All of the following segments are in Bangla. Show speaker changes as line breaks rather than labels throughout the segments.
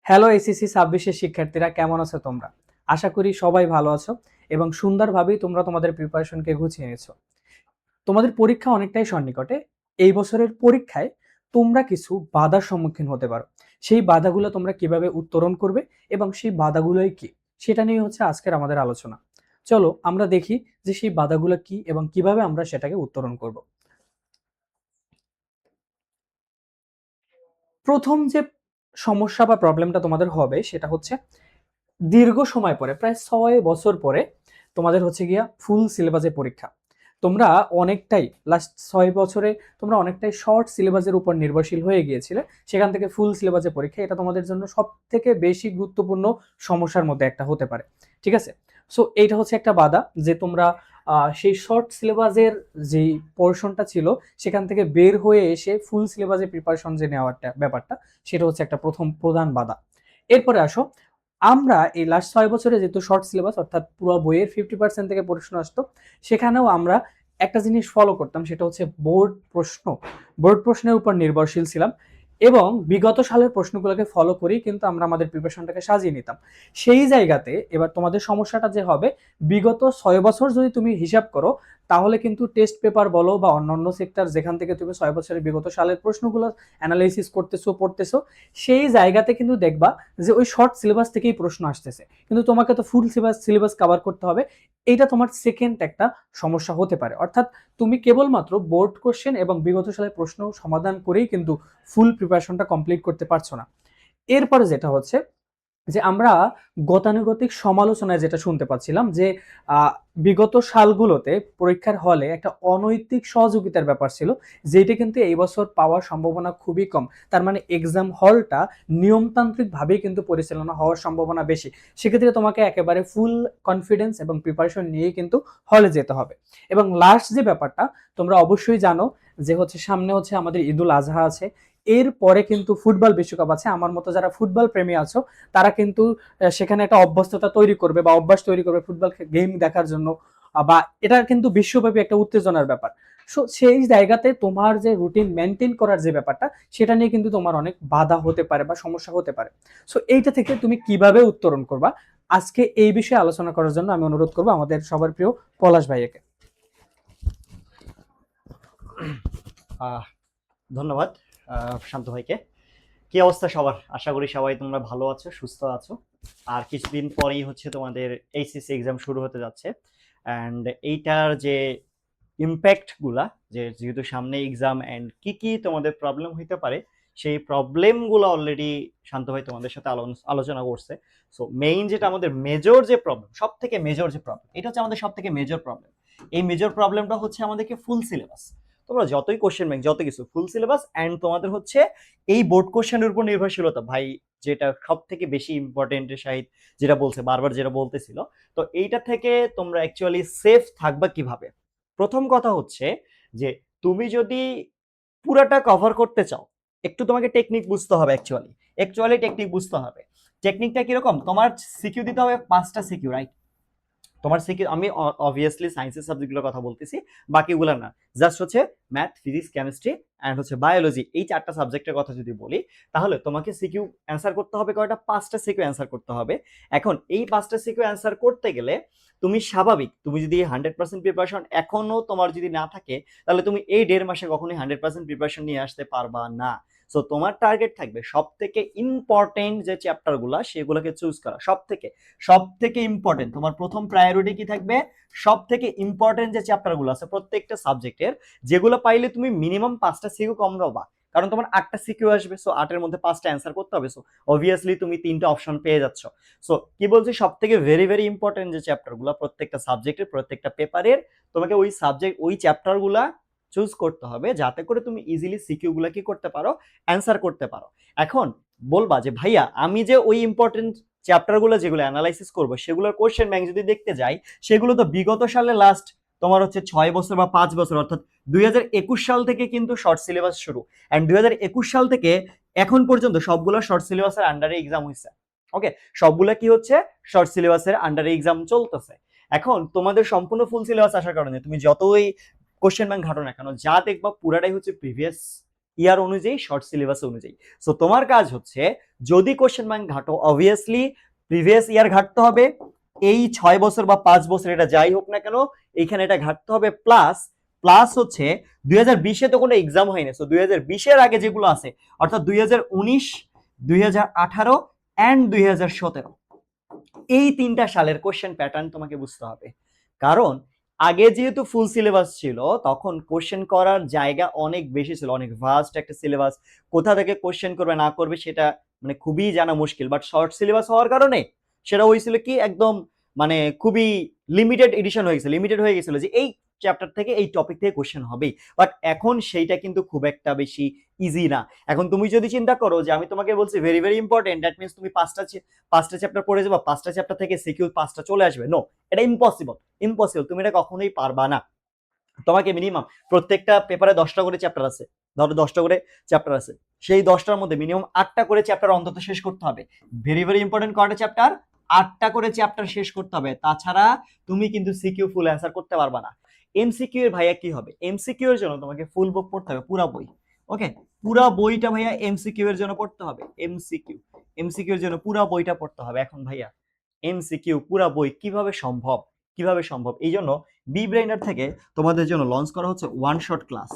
হ্যালো এসএসসি 26 এর শিক্ষার্থীরা, কেমন আছো তোমরা? আশা করি সবাই ভালো আছো এবং সুন্দরভাবেই তোমরা তোমাদের প্রিপারেশনকে গুছিয়ে নিয়েছো। তোমাদের পরীক্ষা অনেকটাই সন্নিকটে। এই বছরের পরীক্ষায় তোমরা কিছু বাধার সম্মুখীন হতে পারো। সেই বাধাগুলো তোমরা কিভাবে উত্তরণ করবে এবং সেই বাধাগুলোই কি, সেটা নিয়ে হচ্ছে আজকের আমাদের আলোচনা। চলো আমরা দেখি যে সেই বাধাগুলো কি এবং কিভাবে আমরা সেটাকে উত্তরণ করব। প্রথম যে সমস্যা বা প্রবলেমটা তোমাদের হবে সেটা হচ্ছে দীর্ঘ সময় পরে, প্রায় 6 বছর পরে তোমাদের হচ্ছে গিয়া ফুল সিলেবাসের পরীক্ষা। তোমরা অনেকটাই লাস্ট 6 বছরে তোমরা অনেকটাই শর্ট সিলেবাসের উপর নির্ভরশীল হয়ে গিয়েছিলে, সেখান থেকে ফুল সিলেবাসের পরীক্ষা, এটা তোমাদের জন্য সব থেকে বেশি গুরুত্বপূর্ণ সমস্যার মধ্যে একটা হতে পারে। ঠিক আছে, সো এইটা হচ্ছে একটা বাধা যে তোমরা সেই শর্ট সিলেবাসের যেই পোর্শনটা ছিল সেখান থেকে বের হয়ে এসে ফুল সিলেবাসের প্রিপারেশন যে নেওয়ারটা ব্যাপারটা, সেটা হচ্ছে একটা প্রথম প্রধান বাধা। এরপরে আসো, আমরা এই লাস্ট 6 বছরে যেহেতু শর্ট সিলেবাস অর্থাৎ পুরো বইয়ের 50% থেকে প্রশ্ন আসতো, সেখানেও আমরা একটা জিনিস ফলো করতাম, সেটা হচ্ছে বোর্ড প্রশ্নের উপর নির্ভরশীল ছিলাম এবং বিগত সালের প্রশ্নগুলোকে ফলো করেই কিন্তু আমরা আমাদের প্রিপারেশনটাকে সাজিয়ে নিতাম। সেই জায়গাতে এবার তোমাদের সমস্যাটা যে হবে, বিগত 6 বছর যদি তুমি হিসাব করো, তাহলে কিন্তু টেস্ট পেপার বলো বা অন্যান্য সেক্টর যেখান থেকে তুমি 6 বছরের বিগত সালের প্রশ্নগুলো অ্যানালাইসিস করতেছো পড়তেছো, সেই জায়গাতে কিন্তু দেখবা যে ওই শর্ট সিলেবাস থেকেই প্রশ্ন আসতেছে, কিন্তু তোমাকে তো ফুল সিলেবাস কভার করতে হবে। এইটা তোমার সেকেন্ড একটা সমস্যা হতে পারে, অর্থাৎ তুমি কেবলমাত্র বোর্ড কোশ্চেন এবং বিগত সালের প্রশ্ন সমাধান করেই কিন্তু ফুল প্রিপারেশনটা কমপ্লিট করতে পারছো না। এরপরে যেটা হচ্ছে যে আমরা গতানুগতিক সমালোচনায় যেটা শুনতে পাচ্ছিলাম যে আহ, বিগত সালগুলোতে পরীক্ষার হলে একটা অনৈতিক সহযোগিতার ব্যাপার ছিল, যেটা কিন্তু এই বছর পাওয়ার সম্ভাবনা খুবই কম। তার মানে এক্সাম হলটা নিয়মতান্ত্রিক ভাবেই কিন্তু পরিচালনা হওয়ার সম্ভাবনা বেশি। সেক্ষেত্রে তোমাকে একেবারে ফুল কনফিডেন্স এবং প্রিপারেশন নিয়েই কিন্তু হলে যেতে হবে। এবং লাস্ট যে ব্যাপারটা, তোমরা অবশ্যই জানো যে হচ্ছে সামনে হচ্ছে আমাদের ঈদুল আজহা আছে, এর পরে কিন্তু ফুটবল বিশ্বকাপ আছে। আমার মতো যারা ফুটবল প্রেমী আছো, তারা কিন্তু সেখানে একটা অভ্যস্ততা তৈরি করবে বা অভ্যাস তৈরি করবে ফুটবল গেম দেখার জন্য, বা এটা কিন্তু বিশ্বব্যাপী একটা উত্তেজনার ব্যাপার। সো সেই জায়গাতে তোমার যে রুটিন মেনটেন করার যে ব্যাপারটা, সেটা নিয়ে কিন্তু তোমার অনেক বাধা হতে পারে বা সমস্যা হতে পারে। সো এইটা থেকে তুমি কিভাবে উত্তরণ করবা, আজকে এই বিষয়ে আলোচনা করার জন্য আমি অনুরোধ করবো আমাদের সবার প্রিয় পলাশ ভাইয়াকে।
আহ ধন্যবাদ শান্ত ভাইকে। কি অবস্থা সবার? আশা করি সবাই তোমরা ভালো আছো, সুস্থ আছো। আর কিছুদিন পরেই হচ্ছে তোমাদের এইচএসসি এক্সাম শুরু হতে যাচ্ছে। অ্যান্ড এইটার যে ইম্প্যাক্ট গুলা, যে যেহেতু সামনে এক্সাম অ্যান্ড কি কি তোমাদের প্রবলেম হইতে পারে, সেই প্রবলেমগুলো অলরেডি শান্ত ভাই তোমাদের সাথে আলোচনা করছে। সো মেইন যেটা আমাদের মেজর যে প্রবলেম, সব থেকে মেজর যে প্রবলেম, এটা হচ্ছে আমাদের সব থেকে মেজর প্রবলেম। এই মেজর প্রবলেমটা হচ্ছে আমাদেরকে ফুল সিলেবাস। তোমরা যতই কোশ্চেন ব্যাংক যত কিছু, ফুল সিলেবাস অ্যান্ড তোমাদের হচ্ছে এই বোর্ড কোশ্চেনের উপর নির্ভরশীলতা ভাই, যেটা সব থেকে বেশি ইম্পর্টেন্ট। শাহিদ যেটা বলছে বারবার, যেটা বলতেছিল, তো এইটা থেকে তোমরা অ্যাকচুয়ালি সেফ থাকবা কিভাবে? প্রথম কথা হচ্ছে যে তুমি যদি পুরাটা কভার করতে চাও, একটু তোমাকে টেকনিক বুঝতে হবে। অ্যাকচুয়ালি টেকনিক বুঝতে হবে। টেকনিকটা কিরকম? তোমার সিকিউ দিতে হবে 5টা সিকিউ, রাইট? তোমার সিকিউ, আমি অবভিয়াসলি সায়েন্সের সাবজেক্টগুলোর কথা বলতেছি, বাকিগুলো না। জাস্ট হচ্ছে ম্যাথ, ফিজিক্স, কেমিস্ট্রি অ্যান্ড হচ্ছে বায়োলজি, এই 4টা সাবজেক্টের কথা যদি বলি, তাহলে তোমাকে সিকিউ অ্যান্সার করতে হবে কয়টা? 5টা সিকিউ অ্যান্সার করতে হবে। এখন এই 5টা সিকিউ অ্যান্সার করতে গেলে তুমি স্বাভাবিক, তুমি যদি 100% প্রিপারেশন এখনো তোমার যদি না থাকে, তাহলে তুমি এই 1.5 মাসে কখনোই 100% প্রিপারেশন নিয়ে আসতে পারবা না। সো তোমার টার্গেট থাকবে সব থেকে ইম্পর্টেন্ট যে চ্যাপ্টারগুলো, সেগুলোকে চুজ করা। সব থেকে ইম্পর্টেন্ট তোমার প্রথম প্রায়োরিটি কি থাকবে? সব থেকে ইম্পর্টেন্ট যে চ্যাপ্টারগুলো আছে প্রত্যেকটা সাবজেক্টের, যেগুলো পাইলে তুমি মিনিমাম 5টা সিকিউ কম পাবা। কারণ তোমার 8টা সিকিউ আসবে, সো 8-এর মধ্যে 5টা অ্যান্সার করতে হবে। সো অবভিয়াসলি তুমি 3টা অপশন পেয়ে যাচ্ছ। সো কি বলছি, সব থেকে ভেরি ভেরি ইম্পর্টেন্ট যে চ্যাপ্টারগুলো প্রত্যেকটা সাবজেক্টের, প্রত্যেকটা পেপারের, তোমাকে ওই সাবজেক্ট ওই চ্যাপ্টারগুলা চুজ করতে হবে, যাতে করে তুমি ইজিলি সিকিউ গুলা কি করতে পারো, অ্যান্সার করতে পারো। এখন বলবা যে ভাইয়া, আমি যে ওই ইম্পর্টেন্ট চ্যাপ্টারগুলো যেগুলো অ্যানালাইসিস করবো, সেগুলোর কোশ্চেন ব্যাংক যদি দেখতে যাই, সেগুলো তো বিগত সালে লাস্ট তোমার হচ্ছে 6 বছর বা 5 বছর, অর্থাৎ 2021 সাল থেকে কিন্তু শর্ট সিলেবাস শুরু। অ্যান্ড 2021 সাল থেকে এখন পর্যন্ত সবগুলো শর্ট সিলেবাসের আন্ডারে এক্সাম হয়েছে। ওকে, সবগুলা কি হচ্ছে, শর্ট সিলেবাসের আন্ডারে এক্সাম চলতেছে। এখন তোমাদের সম্পূর্ণ ফুল সিলেবাস আসার কারণে তুমি যতই কোশ্চেন ব্যাংক ঘাটো না কেন, যা দেখবা পুরাটাই হচ্ছে প্রিভিয়াস ইয়ার অনুযায়ী, শর্ট সিলেবাস অনুযায়ী। সো তোমার কাজ হচ্ছে যদি কোশ্চেন ব্যাংক ঘাটো, অবভিয়াসলি প্রিভিয়াস ইয়ার ঘাটতে হবে, এই 6 বছর বা 5 বছর এটা যাই হোক না কেন এইখানে এটা ঘাটতে হবে, প্লাস প্লাস হচ্ছে 2020-এ তো কোনো এক্সাম হয়নি, সো 2020-এর আগে যেগুলো আছে অর্থাৎ 2019, 2018 অ্যান্ড 2017, এই 3টা সালের কোশ্চেন প্যাটার্ন তোমাকে বুঝতে হবে। কারণ আগে যেহেতু ফুল সিলেবাস ছিল তখন কোশ্চেন করার জায়গা অনেক বেশি ছিল, অনেক ভাস্ট একটা সিলেবাস, কোথা থেকে কোশ্চেন করবে না করবে সেটা মানে খুবই জানা মুশকিল। বাট শর্ট সিলেবাস হওয়ার কারণে সেটা হয়েছিল কি একদম মানে খুবই লিমিটেড এডিশন হয়ে গেছে, লিমিটেড হয়ে গেছিল যে এই চ্যাপ্টার থেকে এই টপিক থেকে কোশ্চেন হবেই। বাট এখন সেইটা কিন্তু খুব একটা বেশি ইজি না। এখন তুমি যদি চিন্তা করো যে আমি তোমাকে বলছি very very important, that means তুমি পাঁচটা চ্যাপ্টার পড়ে যাবে, 5টা চ্যাপ্টার থেকে সিকিউ 5টা চলে আসবে, নো, এটা ইম্পসিবল, ইম্পসিবল, তুমি এটা কখনোই পারবা না। তোমাকে মিনিমাম প্রত্যেকটা পেপারে 10টা করে চ্যাপ্টার আছে, ধরো 10টা করে চ্যাপ্টার আছে, সেই 10টার মধ্যে মিনিমাম 8টা করে চ্যাপ্টার অন্তত শেষ করতে হবে। ভেরি ভেরি ইম্পর্টেন্ট কয়টা চ্যাপ্টার? 8টা করে চ্যাপ্টার শেষ করতে হবে, তাছাড়া তুমি কিন্তু সিকিউ ফুল অ্যান্সার করতে পারবা না। এমসিকিউ এর ভাইয়া কি হবে? এমসিকিউ এর জন্য তোমাকে ফুল বুক পড়তে হবে, পুরো বই। ওকে, পুরো বইটা ভাইয়া এমসিকিউ এর জন্য পড়তে হবে। এমসিকিউ এর জন্য পুরো বইটা পড়তে হবে। এখন ভাইয়া এমসিকিউ পুরো বই কিভাবে সম্ভব? কিভাবে সম্ভব? এই জন্য বি ব্রেইনার থেকে তোমাদের জন্য লঞ্চ করা হচ্ছে one shot class.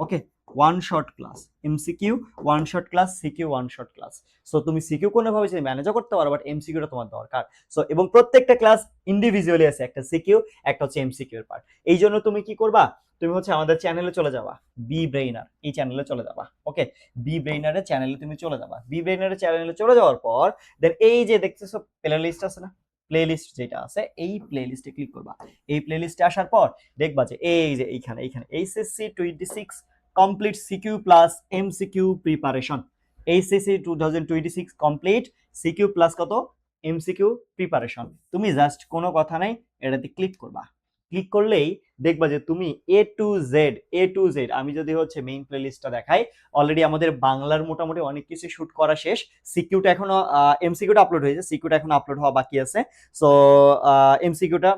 Okay, one shot class, MCQ one shot class, CQ one shot class. So তুমি সিকিউ কোনোভাবে যদি ম্যানেজও করতে পারো, বাট এমসিকিউটা তোমার দরকার। সো এবং প্রত্যেকটা ক্লাস ইন্ডিভিজুয়ালি আছে, একটা সিকিউ, একটা হচ্ছে এমসিকিউ এর পার্ট। এই জন্য তুমি কি করবা? তুমি হচ্ছে আমাদের চ্যানেলে চলে যাবা, বি ব্রেইনার এই চ্যানেলে চলে যাবা। ওকে, বি ব্রেইনারের চ্যানেলে তুমি চলে যাবা। বি ব্রেইনারের চ্যানেলে চলে যাওয়ার পর দেন এই যে দেখতেছো প্লে লিস্ট আছে না, প্লে লিস্ট যেটা আছে এই প্লে লিস্টে ক্লিক করবা। এই প্লে লিস্টে আসার পর দেখবা যে এই যে এইখানে HSC 26 complete CQ plus MCQ preparation, HSC 2026 complete CQ plus কত এমসিকিউ প্রিপারেশন। তুমি জাস্ট কোনো কথা নাই এটাতে ক্লিক করবা। ক্লিক করলেই দেখবা যে তুমি এ টু জেড, আমি যদি হচ্ছে মেইন প্লেলিস্টটা দেখাই, অলরেডি আমাদের বাংলার মোটামুটি অনেক কিছু শুট করা শেষ। সিকিউটা এখনো এমসিকিউটা আপলোড হয়েছে, সিকিউটা এখন আপলোড হওয়া বাকি আছে। সো এমসিকিউটা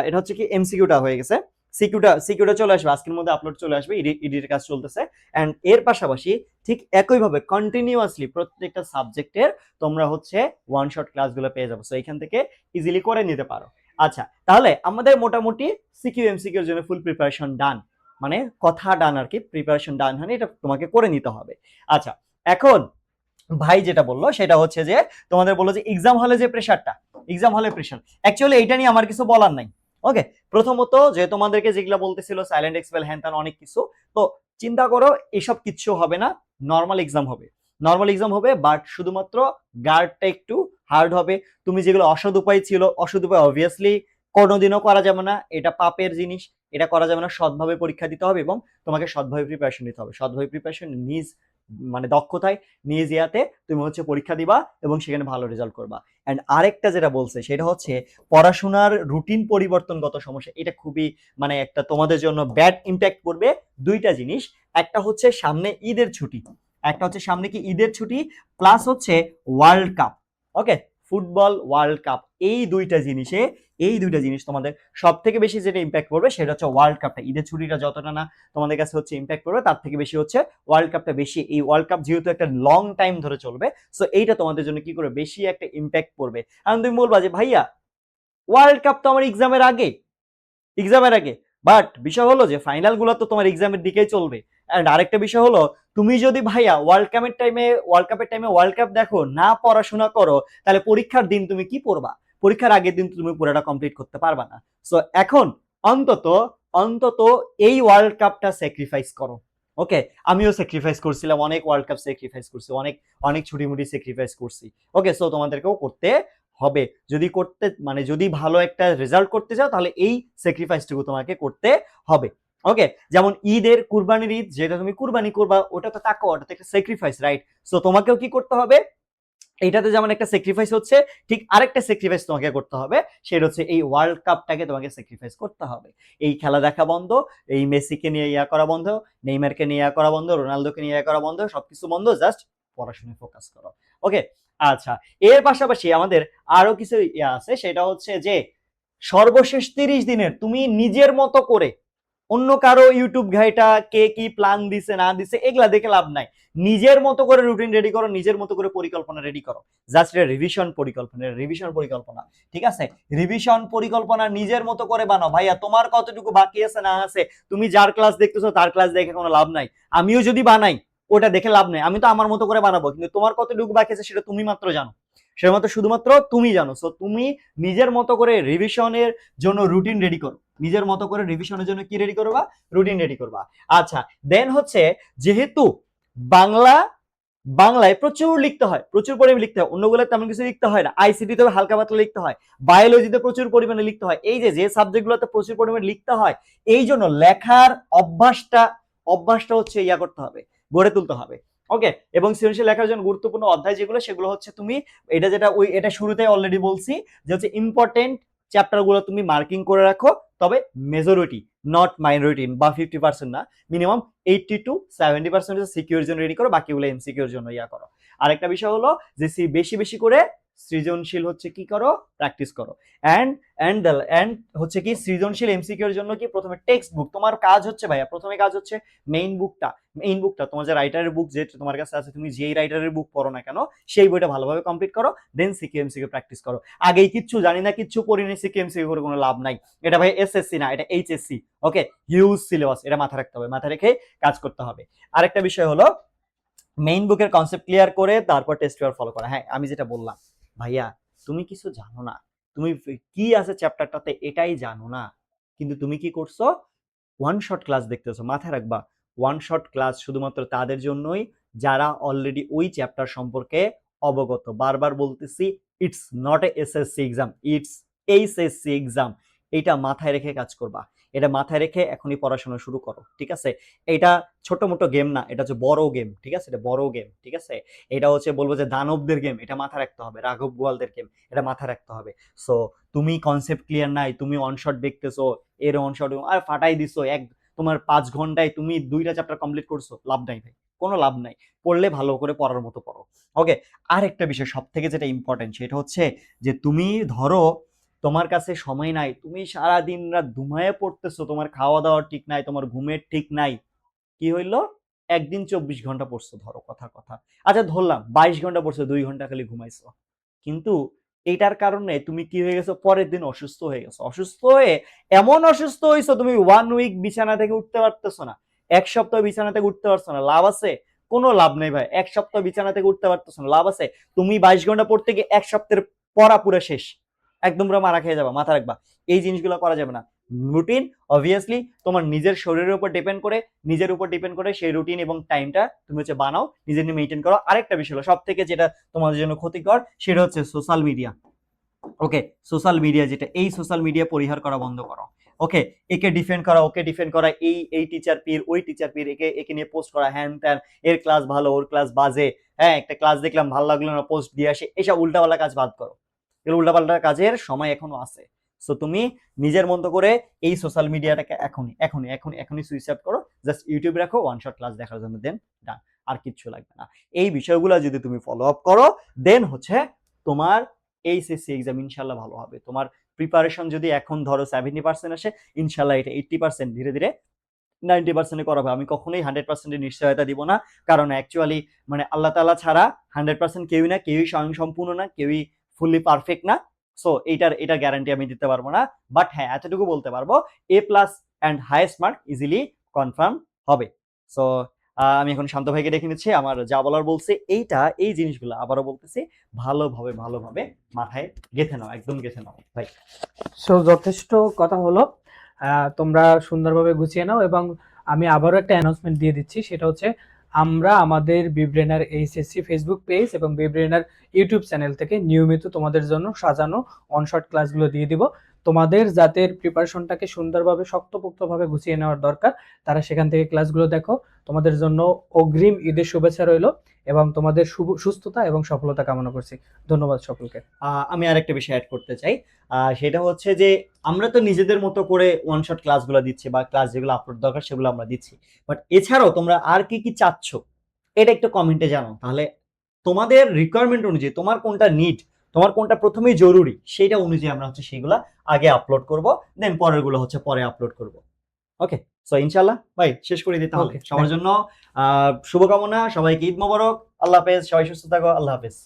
এটা হচ্ছে কি এমসিকিউটা হয়ে গেছে, সিকিউটা চলে আসবে আজকের মধ্যে, আপলোড চলে আসবে, এডিটের কাজ চলতেছে। এন্ড এর পাশাপাশি ঠিক একইভাবে কন্টিনিউয়াসলি প্রত্যেকটা সাবজেক্টের তোমরা হচ্ছে ওয়ান শট ক্লাসগুলো পেয়ে যাবো। সো এখান থেকে ইজিলি করে নিতে পারো। আচ্ছা, তাহলে আমাদের মোটামুটি সিকিউ এমসিকিউ এর জন্য ফুল প্রিপারেশন ডান, মানে কথা ডান আর কি, প্রিপারেশন ডান, মানে এটা তোমাকে করে নিতে হবে। আচ্ছা, এখন ভাই যেটা বললো সেটা হচ্ছে যে তোমাদের বললো যে এক্সাম হলে যে প্রেশারটা, এক্সাম হলে প্রেশার, অ্যাকচুয়ালি এটা নিয়ে আমার কিছু বলার নাই। ওকে, প্রথমত যে তোমাদেরকে যেগুলো বলতেছিল সাইলেন্ট এক্সপেল হ্যান ত্যান অনেক কিছু, তো চিন্তা করো এসব কিচ্ছু হবে না, নর্মাল এক্সাম হবে, নর্মাল এক্সাম হবে, বাট শুধুমাত্র গার্ডটা একটু হার্ড হবে। তুমি যেগুলো অসৎ উপায় ছিল, অসৎ উপায় অবভিয়াসলি কোনোদিনও করা যাবে না, এটা পাপের জিনিস, এটা করা যাবে না। সৎভাবে পরীক্ষা দিতে হবে এবং তোমাকে সৎভাবে প্রিপারেশন নিতে হবে। সৎভাবে প্রিপারেশন নিজ মানে দক্ষতায় নিজ ইয়াতে তুমি হচ্ছে পরীক্ষা দিবা এবং সেখানে ভালো রেজাল্ট করবা। এন্ড আরেকটা যেটা বলছে সেটা হচ্ছে পড়াশোনার রুটিন পরিবর্তনগত সমস্যা, এটা খুবই মানে একটা তোমাদের জন্য ব্যাড ইম্প্যাক্ট করবে। দুইটা জিনিস, একটা হচ্ছে সামনে ঈদের ছুটি, একটা হচ্ছে সামনে কি ঈদের ছুটি, প্লাস হচ্ছে ওয়ার্ল্ড কাপ। ওকে, ফুটবল ওয়ার্ল্ড কাপ, এই দুইটা জিনিস তোমাদের সব থেকে বেশি যেটা ইম্প্যাক্ট করবে সেটা হচ্ছে ওয়ার্ল্ড কাপটা। ঈদের ছুটিটা যতটা না তোমাদের কাছে হচ্ছে ইম্প্যাক্ট করবে, তার থেকে বেশি হচ্ছে ওয়ার্ল্ড কাপটা বেশি। এই ওয়ার্ল্ড কাপ যেহেতু একটা লং টাইম ধরে চলবে, সো এইটা তোমাদের জন্য কি করবে, বেশি একটা ইম্প্যাক্ট করবে। কারণ তুমি বলবা যে ভাইয়া ওয়ার্ল্ড কাপ তো আমার এক্সামের আগে, বাট বিষয় হলো যে ফাইনাল গুলো তো তোমার এক্সামের দিকেই চলবে। এন্ড আরেকটা বিষয় হলো তুমি যদি ভাইয়া ওয়ার্ল্ড কাপের টাইমে ওয়ার্ল্ড কাপ দেখো, না পড়াশোনা করো, তাহলে পরীক্ষার দিন তুমি কি পড়বা? পরীক্ষার আগের দিন তুমি পুরোটা কমপ্লিট করতে পারবা না। সো এখন অন্তত অন্তত এই ওয়ার্ল্ড কাপটা স্যাক্রিফাইস করো। ওকে, আমিও স্যাক্রিফাইস করছিলাম, অনেক ওয়ার্ল্ড কাপ স্যাক্রিফাইস করছি, অনেক অনেক ছুটি মুটি স্যাক্রিফাইস করছি। ওকে, সো তোমাদেরকেও করতে হবে। যদি করতে মানে যদি ভালো একটা রেজাল্ট করতে চাও তাহলে এই স্যাক্রিফাইসটুকু তোমাকে করতে হবে। ওকে, যেমন ঈদের কুরবানির ঈদ, যেটা তুমি কুরবানি করবা ওটা তো তাকওয়া, ওটা তো একটা স্যাক্রিফাইস, রাইট? সো তোমাকেও কি করতে হবে, এইটাতে যেমন একটা স্যাক্রিফাইস হচ্ছে, ঠিক আরেকটা স্যাক্রিফাইস তোমাকে করতে হবে, সেটা হচ্ছে এই ওয়ার্ল্ড কাপটাকে তোমাকে স্যাক্রিফাইস করতে হবে। এই খেলা দেখা বন্ধ, এই মেসিকে নিয়ে ইয়া করা বন্ধ, নেইমারকে নিয়ে ইয়া করা বন্ধ, রোনালদোকে নিয়ে ইয়া করা বন্ধ, সবকিছু বন্ধ, জাস্ট পড়াশোনায় ফোকাস করো। ওকে, আচ্ছা, এর পাশাপাশি আমাদের আরো কিছু ইয়া আছে, সেটা হচ্ছে যে সর্বশেষ 30 দিনের তুমি নিজের মতো করে অন্য কারো ইউটিউব ঘাইটা কে কি প্ল্যান দিছে না দিছে এগুলা দেখে লাভ নাই। নিজের মতো করে রুটিন রেডি করো, নিজের মতো করে পরিকল্পনা রেডি করো। জাস্ট রিভিশন পরিকল্পনা, ঠিক আছে? রিভিশন পরিকল্পনা নিজের মতো করে বানাও। ভাইয়া তোমার কতটুকু বাকি আছে না আছে তুমি যার ক্লাস দেখতেছো তার ক্লাস দেখে কোনো লাভ নাই। আমিও যদি বানাই ওটা দেখে লাভ নাই, আমি তো আমার মতো করে বানাবো, কিন্তু তোমার কতটুকু বাকি আছে সেটা তুমি মাত্র জানো, সেটা মাত্র শুধুমাত্র তুমি জানো। সো তুমি নিজের মতো করে রিভিশনের জন্য রুটিন রেডি করো, নিজের মতো করে রিভিশনের জন্য কি রেডি করবা, রুটিন রেডি করবা। আচ্ছা, দেন হচ্ছে যেহেতু বাংলায় প্রচুর লিখতে হয়, প্রচুর পরিমাণে লিখতে হয়, অন্যগুলো তেমন কিছু লিখতে হয় না, আইসিটি তে হালকা পাতলা লিখতে হয়, বায়োলজিতে প্রচুর পরিমাণে লিখতে হয়, এই যে সাবজেক্টগুলোতে প্রচুর পরিমাণে লিখতে হয়, এই জন্য লেখার অভ্যাসটা হচ্ছে ইয়া করতে হবে, গড়ে তুলতে হবে। ওকে, এবং সৃজনশীল লেখার জন্য গুরুত্বপূর্ণ অধ্যায় যেগুলো সেগুলো হচ্ছে তুমি এটা শুরুতে অলরেডি বলছি যে হচ্ছে ইম্পর্টেন্ট চ্যাপ্টার গুলো তুমি মার্কিং করে রাখো, তবে মেজরিটি নট মাইনরিটি বা 50% না, মিনিমাম 80 to 70% সিকিউর জন্য রেডি করো, বাকিগুলো এমসিকিউর জন্য ইয়া করো। আরেকটা বিষয় হলো যে বেশি বেশি করে সৃজনশীল হচ্ছে কি করো, প্র্যাকটিস করো। এন্ড হচ্ছে কি সৃজনশীল এমসিকিউর জন্য কি প্রথমে টেক্সট বুক, তোমার কাজ হচ্ছে ভাইয়া, প্রথমে কাজ হচ্ছে মেইন বুকটা তোমার যে রাইটারের বুক যে তোমার কাছে আছে, তুমি যেই রাইটারের বুক পড়ো না কেন সেই বইটা ভালোভাবে কমপ্লিট করো, দেন সিকিউ এমসিকিউ প্র্যাকটিস করো। আগেই কিচ্ছু জানি না, কিচ্ছু পড়িনি, সিকিউ এমসিকিউ করে কোনো লাভ নাই। এটা ভাই এসএসসি না, এটা এইচএসসি। ওকে, হিউজ সিলেবাস, এটা মাথা রাখতে হবে, মাথা রেখে কাজ করতে হবে। আরেকটা বিষয় হলো মেইন বুকের কনসেপ্ট ক্লিয়ার করে তারপর টেস্ট পেপার ফলো করা। হ্যাঁ, আমি যেটা বললাম, ভাইয়া তুমি কিছু জানো না, তুমি কি আছে চ্যাপ্টারটাতে এটাই জানো না, কিন্তু তুমি কি করছো, ওয়ান শট ক্লাস দেখতেছো। মাথায় রাখবা, ওয়ান শট ক্লাস শুধুমাত্র তাদের জন্যই যারা অলরেডি ওই চ্যাপ্টার সম্পর্কে অবগত। বারবার বলতেছি, it's not a SSC exam, it's HSC exam. এটা মাথায় রেখে কাজ করবা, এটা মাথায় রেখে এখনই পড়াশোনা শুরু করো, ঠিক আছে? এটা ছোট মোটো গেম না, এটা হচ্ছে বড় গেম, ঠিক আছে? এটা বড় গেম, ঠিক আছে? এটা হচ্ছে বলবো যে দানবদের গেম, এটা মাথায় রাখতে হবে, রাঘব বোয়ালদের গেম, এটা মাথায় রাখতে হবে। সো তুমি কনসেপ্ট ক্লিয়ার নাই, তুমি অন শট দেখতেছো, এর অন শট আর ফাটাই দিছো, তোমার 5 ঘন্টায় তুমি 2টা চ্যাপ্টার কমপ্লিট করছো, লাভ নাই ভাই, কোনো লাভ নাই। পড়লে ভালো করে পড়ার মতো পড়ো। ওকে, আর একটা বিষয় সব থেকে যেটা ইম্পর্টেন্ট সেটা হচ্ছে যে তুমি ধরো তোমার কাছে সময় নাই, তুমি সারা দিন রাত ঘুমায়ে পড়তেছো, তোমার খাওয়া দাওয়া ঠিক নাই, তোমার ঘুমের ঠিক নাই, কি হইলো, একদিন 24 ঘন্টা পড়ছো, ধরো কথা, আচ্ছা ধরলাম 22 ঘন্টা পড়ছো, 2 ঘন্টা খালি ঘুমাইছো, কিন্তু এটার কারণে তুমি কি হয়ে গেছো, পরের দিন অসুস্থ হয়ে গেছো, অসুস্থ হয়ে এমন অসুস্থ হয়েছো তুমি 1 উইক বিছানা থেকে উঠতে পারতেছো না, 1 সপ্তাহ বিছানা থেকে উঠতে পারছো না, লাভ আছে? কোনো লাভ নেই ভাই। 1 সপ্তাহ বিছানা থেকে উঠতে পারতেছো না, লাভ আছে? তুমি 22 ঘন্টা পড়তে গিয়ে 1 সপ্তাহের পড়া পুরো শেষ, একদম পুরো মারা খেয়ে যাবা। মাথা রাখবা, এই জিনিসগুলো করা যাবে না। রুটিন অবভিয়াসলি তোমার নিজের শরীরের উপর ডিপেন্ড করে, নিজের উপর ডিপেন্ড করে সেই রুটিন এবং টাইমটা তুমি হচ্ছে বানাও, নিজের নিয়ে মেইনটেইন করো। আরেকটা বিষয় হলো সব থেকে যেটা তোমাদের জন্য ক্ষতিকর, সেটা হচ্ছে সোশ্যাল মিডিয়া। ওকে, সোশ্যাল মিডিয়া যেটা, এই সোশ্যাল মিডিয়া পরিহার করা বন্ধ করো। ওকে, একে ডিফেন্ড করা, ওকে ডিফেন্ড করা, এই টিচার পীর, ওই টিচার পীর, একে নিয়ে পোস্ট করা, হ্যান ত্যান, এর ক্লাস ভালো, ওর ক্লাস বাজে, হ্যাঁ একটা ক্লাস দেখলাম ভালো লাগলো না, পোস্ট দিয়ে আসে, এসব উল্টাপাল্টা কাজ বাদ করো। এর উল্টাপাল্টা কাজের সময় এখনো আছে। সো তুমি নিজের মতো করে এই সোশ্যাল মিডিয়াটাকে এখনই সুইচ অফ করো, জাস্ট ইউটিউব রাখো ওয়ান শট ক্লাস দেখার জন্য, দেন ডান, আর কিচ্ছু লাগবে না। এই বিষয়গুলো যদি তুমি ফলো আপ করো, দেন হচ্ছে তোমার এইচএসসি এক্সাম ইনশাল্লাহ ভালো হবে। তোমার প্রিপারেশন যদি এখন ধরো 70% আসে, ইনশাল্লাহ এটা 80% ধীরে ধীরে 90% করাবে। আমি কখনোই 100% নিশ্চয়তা দিব না, কারণ অ্যাকচুয়ালি মানে আল্লাহ তাআলা ছাড়া 100% কেউই না, কেউই স্বয়ং সম্পূর্ণ না, কেউই ফুললি পারফেক্ট না। সো এটার গ্যারান্টি আমি দিতে পারবো না, বাট হ্যাঁ এতটুকু বলতে পারবো, A+ and highest mark easily confirm হবে। সো আমি এখন শান্ত ভাইকে দেখে নিচ্ছি, আমার যা বলার বলছে এই জিনিসগুলো আবারও বলতেছি, ভালোভাবে মাথায় গেঁথে নাও, একদম গেঁথে নাও ভাই।
সো যথেষ্ট কথা হলো, তোমরা সুন্দরভাবে গুছিয়ে নাও। এবং আমি আবারও একটা অ্যানাউন্সমেন্ট দিয়ে দিচ্ছি, সেটা হচ্ছে আমরা আমাদের বিব্রেনার এইচএসসি ফেসবুক পেজ এবং বিব্রেনার ইউটিউব চ্যানেল থেকে নিয়মিত তোমাদের জন্য সাজানো অনশর্ট ক্লাসগুলো দিয়ে দিব। তোমাদের যাদের প্রিপারেশনটাকে সুন্দরভাবে শক্তপোক্তভাবে গুছিয়ে নেওয়ার দরকার, তারা সেখান থেকে ক্লাসগুলো দেখো। তোমাদের জন্য অগ্রিম ঈদের শুভেচ্ছা রইল এবং তোমাদের সুস্থতা এবং সফলতা কামনা করছি। ধন্যবাদ সকলকে।
আমি আরেকটা বিষয় অ্যাড করতে চাই, সেটা হচ্ছে যে আমরা তো নিজেদের মতো করে ওয়ান শট ক্লাসগুলো দিচ্ছি, বা ক্লাস যেগুলো আপলোড দরকার সেগুলো আমরা দিচ্ছি, বাট এছাড়াও তোমরা আর কি কি চাচ্ছ এটা একটু কমেন্টে জানাও। তাহলে তোমাদের রিকোয়ারমেন্ট অনুযায়ী তোমার কোনটা নিড, তোমার কোনটা প্রথমেই জরুরি, সেইটা অনুযায়ী আমরা হচ্ছে সেগুলা আগে আপলোড করব, দেন পরেরগুলো হচ্ছে পরে আপলোড করব। ওকে। সো ইনশাআল্লাহ ভাই শেষ করে দিতে হবে
Okay,
সবার জন্য শুভকামনা, সবাইকে ঈদ মোবারক, আল্লাহ হাফেজ, সবাই সুস্থ থাকো, আল্লাহ হাফেজ।